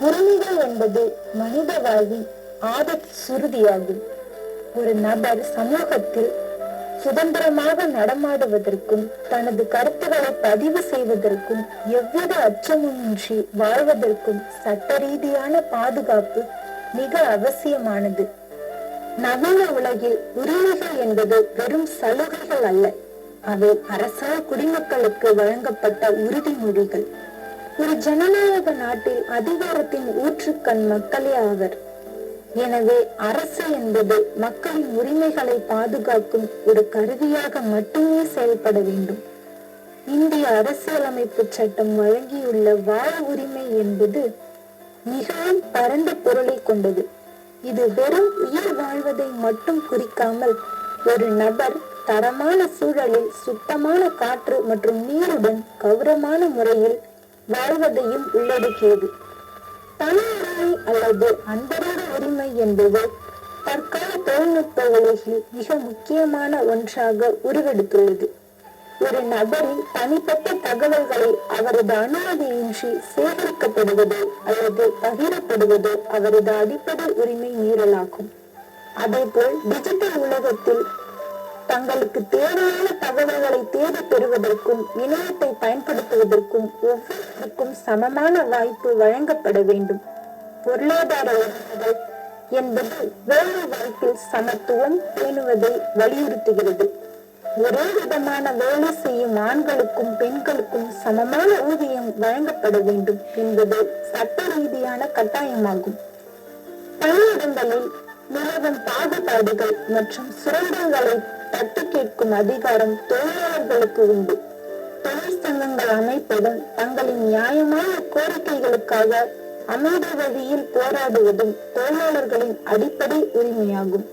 உரிமைகள் என்பது மனித வாழ்வின் ஆத சுருதியாகும். ஒரு நபர் சமூகத்தில் சுதந்திரமாக நடமாடுவதற்கும் தனது கருத்துக்களை பதிவு செய்வதற்கும் எவ்வித அச்சமுமின்றி வாழ்வதற்கும் சட்ட ரீதியான பாதுகாப்பு மிக அவசியமானது. நவீன உலகில் உரிமைகள் என்பது வெறும் சலுகைகள் அல்ல, அவை அரசால் குடிமக்களுக்கு வழங்கப்பட்ட உறுதிமொழிகள். ஒரு ஜனநாயக நாட்டில் அதிகாரத்தின் ஊற்றுக்கண் மக்களே ஆவர். எனவே அரசு என்பது மக்களின் உரிமைகளை பாதுகாக்கும் ஒரு கருவியாக மட்டுமே செயல்பட வேண்டும். இந்திய அரசியலமைப்பு சட்டம் வழங்கியுள்ள வாழ உரிமை என்பது மிகவும் பரந்த பொருளை கொண்டது. இது வெறும் உயிர் வாழ்வதை மட்டும் குறிக்காமல் ஒரு நபர் தரமான சூழலில் சுத்தமான காற்று மற்றும் நீருடன் கௌரவமான முறையில் வாழ்வதையும் உள்ளடக்கியது. தனி உரிமை அல்லது அந்தரங்க உரிமை என்பது தற்கால தொழில்நுட்ப உலகில் மிக முக்கியமான ஒன்றாக உருவெடுத்துள்ளது. ஒரு நபரின் தனிப்பட்ட தகவல்களை அவரது அனுமதியின்றி சேகரிக்கப்படுவதோ அல்லது பகிரப்படுவதோ அவரது அடிப்படை உரிமை மீறலாகும். அதேபோல் டிஜிட்டல் உலகத்தில் தங்களுக்கு தேவையான தகவல்களை தேடி பெறுவதற்கும் இணையத்தை பயன்படுத்துவதற்கும் ஒவ்வொருவருக்கும் சமமான வாய்ப்பு வழங்கப்பட வேண்டும். பொருளாதார உரிமைகள் என்பது வேலை வாய்ப்பில் சமத்துவம் பேணுவதை வலியுறுத்துகிறது. ஒரே விதமான வேலை செய்யும் ஆண்களுக்கும் பெண்களுக்கும் சமமான ஊதியம் வழங்கப்பட வேண்டும் என்பது சட்ட ரீதியான கட்டாயமாகும். பணியிடங்களில் நிலவும் பாகுபாடுகள் மற்றும் சுரண்டல்களை தட்டி கேட்கும் அதிகாரம் தொழிலாளர்களுக்கு உண்டு. தொழிற்சங்கங்கள் அமைப்பதும் தங்களின் நியாயமான கோரிக்கைகளுக்காக அமைதி வழியில் போராடுவதும் தொழிலாளர்களின் அடிப்படை உரிமையாகும்.